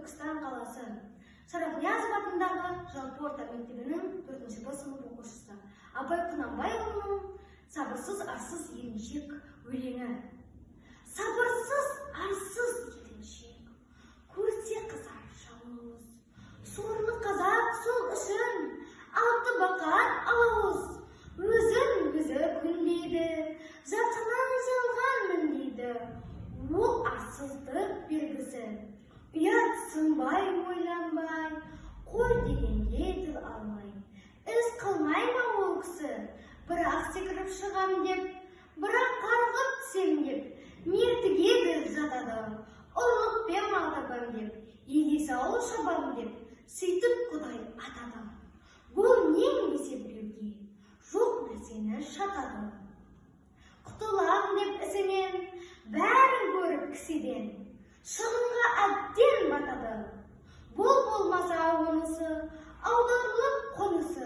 Түркістан қаласы Шарахниязов атындағы жалпы орта мектебінің 4-ші Б сынып оқушысы Абай Құнанбайұлының «Сабырсыз арсыз еріншек» өлеңі. Сабырсыз арсыз еріншек, көрсе қызар жалауыз, сорлы қазақ сол үшін алты бақар алауыз, өзін өзі күндейді, жатынан жалғанмын дейді. Ол арсыздық белгісі, ұят сынбай ойланбай, қой дегенге тіл алмай. Іс қылмай ма ол кісі, бірақ секіріп шығам деп, бірақ қарғып түсем деп, мертігеді жатады, ұрлықпен алдабам деп, егес ауыл шабам деп, сөйтіп Құдай атады. Бұл нең десе біреуге, жоқ нәрсені шатады. Құтылам деп ісінен, бәрін көріп кісіден, шығынға әбден батады. Бұл болмаса онысы, аударылып қонысы.